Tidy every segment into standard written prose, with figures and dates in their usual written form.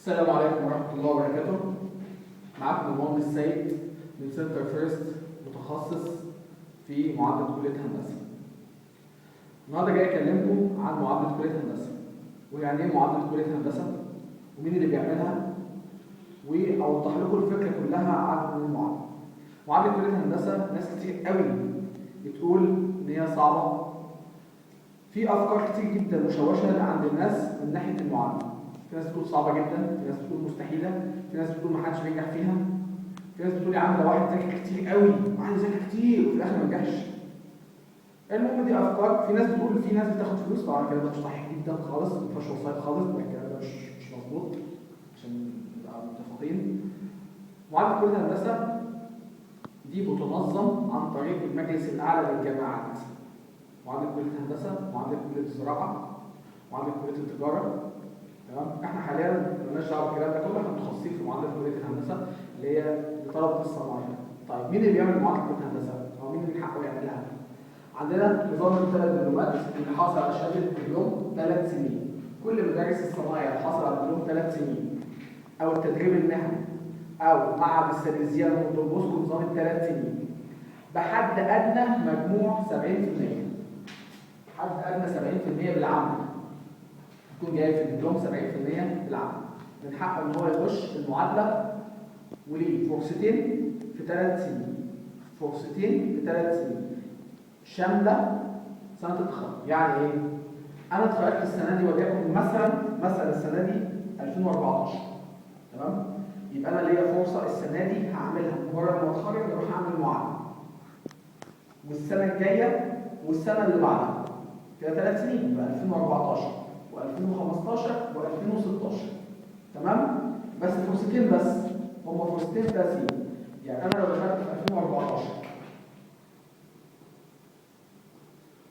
السلام عليكم ورحمة الله وبركاته. معاكم المهندس سيد من سنتر فيرست، متخصص في معادلة كلية هندسة. النهارده جاي أكلمكم عن معادلة كلية هندسة، ويعني إيه معادلة كلية هندسة، ومين اللي بيعملها، وأوضح لكم الفكرة كلها عن المعادلة. معادلة كلية هندسة ناس كتير قوي بتقول إن هي صعبة. في أفكار كتير جدا مشوشة عند الناس من ناحية المعادلة. في ناس بتقول صعبة جدا، في ناس بتقول مستحيلة، في ناس بتقول محدش بينجح فيها، في ناس بتقول يا عم ده واحد ذاكر كتير قوي وواحد ذاكر كتير وفي الآخر ما نجحش. المهم دي أفكار. في ناس بتقول في ناس بتاخد فلوس، طبعا الكلام ده مش صحيح جدا خالص، ما فيهاش وسايط خالص، الكلام ده مش مظبوط عشان نبقى متفقين. معادلة كلية الهندسة دي بتنظم عن طريق المجلس الأعلى للجامعات. معادلة كلية الهندسة، معادلة كلية الزراعة، معادلة كلية التجارة. تمام؟ احنا حاليا مالناش دعوه بالكلام ده كله، احنا متخصصين في معادله كليه الهندسه اللي هي لطلبه الصناعيه. طيب مين اللي بيعمل معادله كليه الهندسه؟ او مين اللي حقه يعملها؟ عندنا نظام الثلاث دبلومات اللي حاصل على شهاده الدبلوم 3 سنين. كل مدارس الصناعيه اللي حاصل على الدبلوم 3 سنين او التدريب المهني او معهد السليزيان ودون بوسكو نظام ال3 سنين بحد ادنى مجموع 70%. حد ادنى 70% بالعمل. يكون جاي في الدبلوم 70% بالعمل. من حقه ان هو يخش المعادله وليه فرصتين في 3 سنين. فرصتين في 3 سنين شامله سنه التخرج. يعني ايه؟ انا اتخرجت السنه دي وليكن مثلا السنه دي 2014. تمام؟ يبقى انا ليا فرصه السنه دي هعملها مجرد ما اتخرج اروح اعمل معادله. والسنه الجايه والسنه اللي بعدها كده 3 سنين يبقى 2014 و2015 و2016. تمام؟ بس فرصتين بس، هم فرصتين ثلاثين. يعني انا لو دخلت في 2014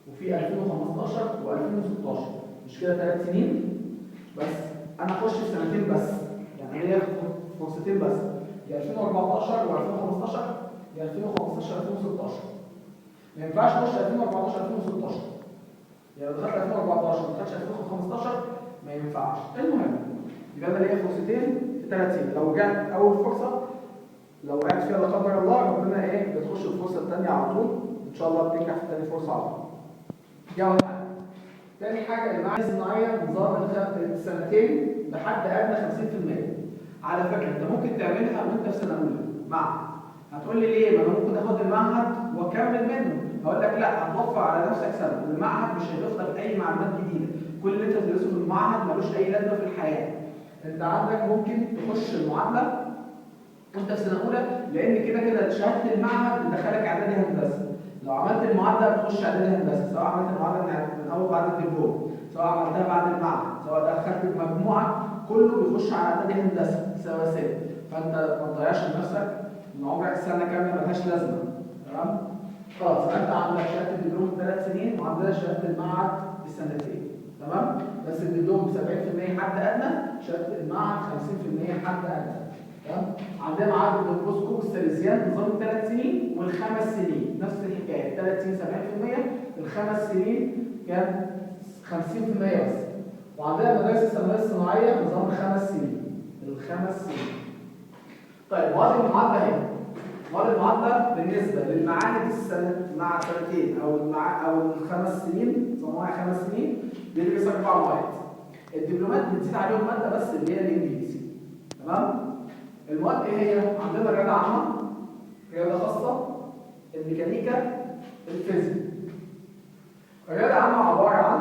وفي 2015 و2016 مش كده 3 سنين؟ بس انا اخش في سنتين بس، يعني هي فرصتين بس، يا 2014 و2015 يا 2015 2016. ما ينفعش اخش 2014 2016. يعني لو دخلت 2014 ما دخلتش 2015 ما ينفعش. المهم يبقى انا ليا فرصتين في 3 سنين. لو جت اول فرصه لو وقعت فيها لا قدر الله ربنا بتخش الفرصه الثانيه على طول، ان شاء الله بتنجح في ثاني فرصه على طول. دي اول حاجه. ثاني حاجه المعاهد الصناعيه نظام السنتين بحد ادنى 50%. على فكره انت ممكن تعملها وانت في سنه اولى معهد. هتقول لي ليه؟ ما انا ممكن اخد المعهد واكمل منه. هقول لك لا، هتوفر على نفسك سنه. المعهد مش هيضيف لك اي معلومات جديده. كل اللي انت بتدرسه في المعهد ملوش اي لازمه في الحياه. انت عندك ممكن تخش المعادله وانت في سنه اولى، لان كده شهاده المعهد بتدخلك اعدادي هندسه. لو عملت المعادله بتخش اعدادي هندسه، سواء عملت المعادله من اول بعد الدبلوم، سواء عملتها بعد المعهد، سواء دخلت المجموعه، كله بيخش على اعدادي هندسه سواسيه. فانت ما تضيعش لنفسك من عمرك سنه كامله ملهاش لازمه. تمام؟ خلاص انت عندك شهاده الدبلوم 3 سنين وعندنا شهاده المعهد بسنتين. تمام؟ بس الدبلوم 70% حد ادنى، شهاده المعهد 50% حد ادنى. تمام؟ عندنا معهد دون بوسكو والسليزيان نظام 3 سنين والخمس سنين نفس الحكايه، 3 سنين 70%، الخمس سنين كان 50% بس. وعندنا مدارس الثانويه الصناعيه نظام 5 سنين. الخمس سنين. طيب وهذه المعادله هنا. وهذه المعادله بالنسبه للمعاهد مع سنتين او الخمس سنين، صناعي 5 سنين بيدرس 4 مواد. الدبلومات بتزيد عليهم ماده بس اللي هي الانجليزي. تمام؟ المواد ايه هي؟ عندنا رياضه عامه، رياضه خاصه، الميكانيكا، الفيزياء. الرياضه عامه عباره عن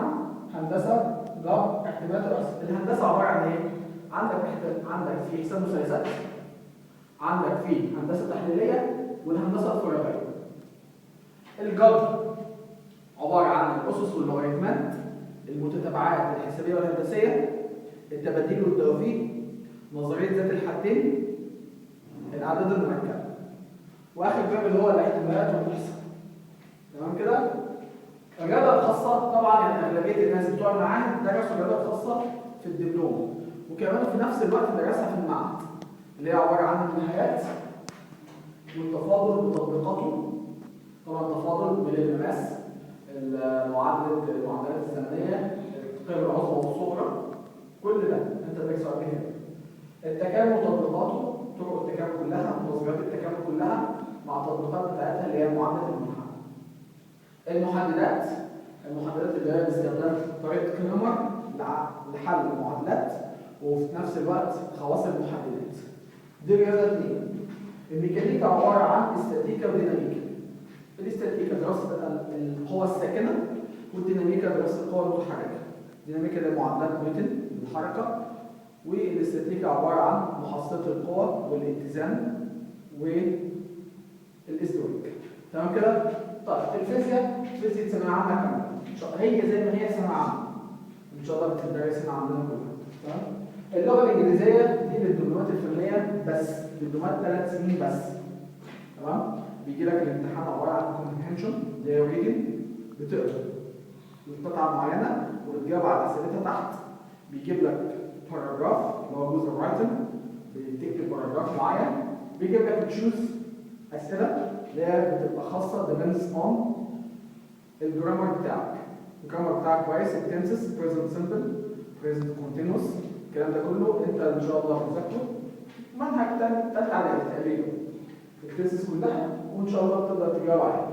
هندسه، جبر، احتمالات ورسم. الهندسه عباره عن ايه؟ عندك في حساب مثلثات، عندك في هندسه تحليليه، والهندسه الفراغيه. الجبر عباره عن الاسس واللوغاريتمات، المتتابعات الحسابيه والهندسيه، التباديل والتوفيق، نظريه ذات الحدين، الاعداد المركبه. واخر جزء اللي هو الاحتمالات والاحصاء. تمام كده؟ الرياضه الخاصه طبعا يعني اغلبيه الناس بتوع المعاهد درسوا الرياضه الخاصه في الدبلوم، وكمان في نفس الوقت درسها في المعهد، اللي هي عباره عن النهايات والتفاضل وتطبيقاته. طبعا التفاضل بالماس، المعادلات الزمنيه، القيم العظمى والصغرى، كل ده انت درسه قبل كده. التكامل وتطبيقاته، طرق التكامل كلها، وظيفات التكامل كلها مع التطبيقات بتاعتها اللي هي معادله المنحنى. المحددات اللي هي باستخدام طريقه كريمر لحل المعادلات وفي نفس الوقت خواص المحددات. دي رياضه 2. الميكانيكا عباره عن استاتيكا وديناميكا. الاستاتيكا دراسه القوى الساكنه، والديناميكا دراسه القوى المتحركه. الديناميكا دي معادلات نيوتن للحركه، والاستاتيكا عباره عن محصله القوى والاتزان والازدواج. تمام كده؟ طيب فيزياء ثانويه عامه كامله هي زي ما هي ثانويه عامه ان شاء الله بتدرس هنا عندنا كلها. تمام؟ اللغه الانجليزيه دي للدبلومات الفنيه بس، دبلومات 3 سنين بس. تمام؟ بيجي لك الامتحان عباره عن كومبريهنشن اللي هي ريدنج، بتقرا قطعه معينه وبتجاوب على اسئلتها تحت. بيجيب لك باراجراف اللي هو جزء رايتن، بتكتب باراجراف معين. بيجيب لك تشوز اسئله اللي هي بتبقى خاصه ديبندز اون الجرامر بتاعك. الجرامر بتاعك كويس، التنسس، بريزنت سمبل، بريزنت كونتينوس، الكلام ده كله انت ان شاء الله هتذاكره. منهج تالت على تقريبا التنسس كلها، وان شاء الله تقدر تجاوب عليها.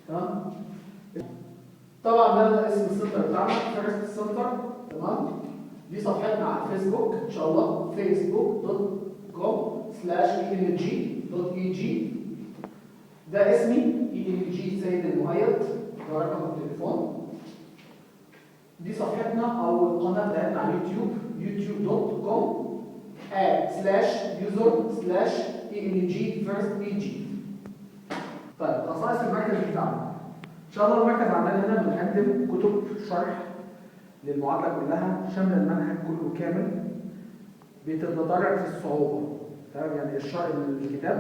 تمام؟ طبعا ده اسم السنتر بتاعنا فيرست سنتر. تمام؟ دي صفحتنا على الفيسبوك ان شاء الله، facebook.com/eng.eg. ده اسمي ENG سيد المؤيد، ده رقم التليفون. دي صفحتنا او القناه بتاعتنا على اليوتيوب youtube.com/user/ENG. طيب خصائص المركز بتاعنا. ان شاء الله المركز عندنا هنا بنقدم كتب شرح للمعادله كلها شامله المنهج كله كامل، بتتدرج في الصعوبه. تمام؟ يعني الكتاب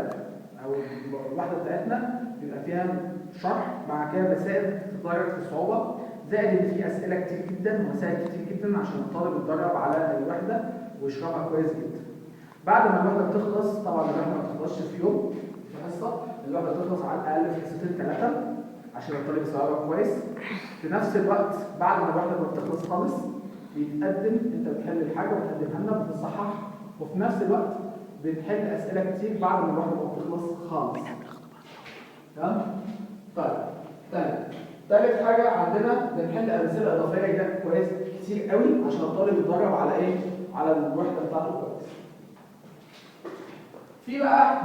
او الوحده بتاعتنا بيبقى فيها شرح مع كده مسائل بتتدرج في الصعوبه، زائد ان في اسئله كتير جدا ومسائل كتير جدا عشان الطالب يتدرب على الوحده ويشرحها كويس جدا. بعد ما الوحده بتخلص، طبعا الوحده ما بتخلصش في يوم في حصه، الوحده بتخلص على الاقل في حصتين 3 عشان الطالب يستوعبها كويس. في نفس الوقت بعد ما الوحده ما بتخلص خالص بيتقدم، انت بتحل الحاجه وتقدمها لنا بتصحح، وفي نفس الوقت بنحل اسئله كتير بعد ما الوحده ما بتخلص خالص. تمام؟ طيب تالت حاجه عندنا بنحل امثله اضافيه كويس كتير قوي عشان الطالب يتدرب على ايه؟ على الوحده بتاعته كويس. في بقى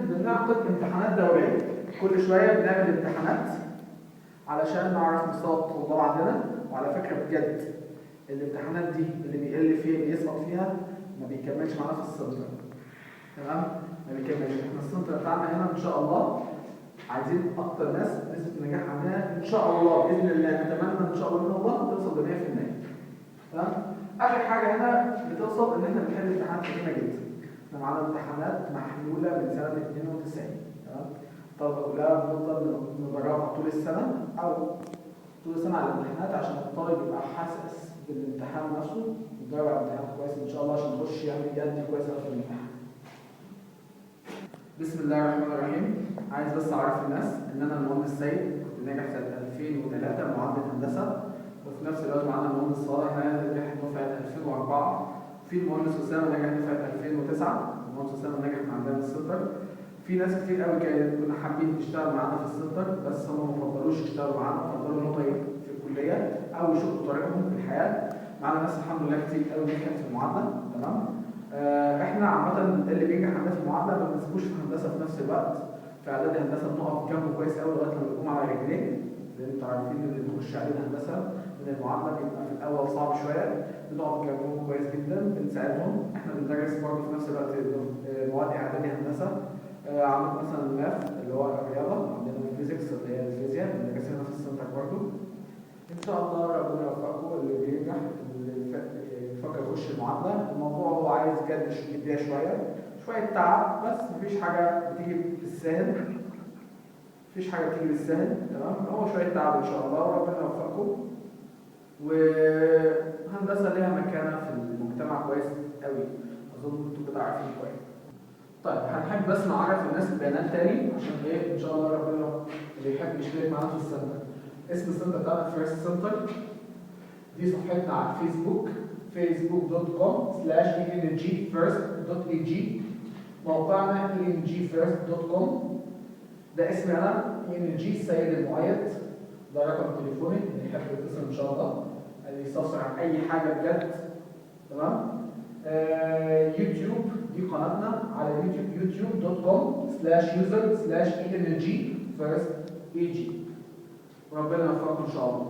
بنعقد امتحانات دوريه، كل شويه بنعمل امتحانات علشان نعرف مستوى الطلاب عندنا. وعلى فكره بجد الامتحانات دي اللي بيسقط فيها ما بيكملش معانا في السنتر. تمام؟ ما بيكملش. احنا السنتر بتاعنا هنا ان شاء الله عايزين اكتر ناس نسبه النجاح عندنا ان شاء الله باذن الله، نتمنى ان شاء الله من الله توصل ل 100%. تمام؟ اخر حاجه هنا بتوصل ان احنا بنحل امتحانات كتيره جدا. احنا معانا امتحانات محلوله من سنه 92. تمام؟ الطلبه كلها بنفضل ندربها طول السنه او طول السنه على الامتحانات عشان الطالب يبقى حاسس بالامتحان نفسه ويجاوب على الامتحان كويس ان شاء الله عشان يخش يعمل يدي كويس في الامتحان. بسم الله الرحمن الرحيم. عايز بس اعرف الناس ان انا المهندس سيد، كنت ناجح سنه 2003 معادله هندسه، وفي نفس الوقت معانا المهندس صالح ناجح دفعه 2004، في المهندس اسامه ناجح دفعه 2009. المهندس اسامه ناجح من عندنا في السنتر. في ناس كتير قوي كنا حابين تشتغل معانا في السنتر بس هم ما فضلوش يشتغلوا معانا، فضلوا ان هم في الكليه او يشوفوا طريقهم في الحياه. معانا ناس الحمد لله كتير قوي نجحت في المعادله. تمام؟ احنا عامه اللي بينجح عندنا في المعادله ما بنسيبوش في هندسه في نفس الوقت. في اعدادي هندسه بنقف جنبه كويس قوي لغايه لما يقوم على رجليه. زي ما انتم عارفين اللي بيخش علينا هندسه من المعادله بيبقى في الاول صعب شويه، بنقف جنبهم كويس جدا بنساعدهم. احنا بندرس برضه في نفس الوقت مواد اعدادي هندسه. عندنا مثلا الماث اللي هو الرياضه، عندنا الفيزيكس اللي هي الفيزياء بندرسها في السنتر برضه. ان شاء الله ربنا يوفقكم. اللي بينجح اللي يفكر يخش المعادله، الموضوع هو عايز جد جديه شويه تعب، بس مفيش حاجه بتيجي بالسهل. تمام؟ هو شويه تعب ان شاء الله وربنا يوفقكم. وهندسه ليها مكانه في المجتمع كويس قوي، اظن انتم كده عارفين كويس. طيب هنحب بس نعرف الناس البيانات تاني عشان ايه ان شاء الله ربنا اللي يحب يشترك معانا في السنتر. اسم السنتر بتاعنا فيرست سنتر. دي صفحتنا على الفيسبوك facebook.com/engfirst.ag. موقعنا engfirst.com. ده اسمي انا ENG السيد المؤيد. ده رقم تليفوني اللي يحب يتصل ان شاء الله، اللي يستفسر عن اي حاجه بجد. تمام. يوتيوب دي قناتنا على يوتيوب youtube.com/user/engfirst.ag. وربنا يوفقكم ان شاء الله.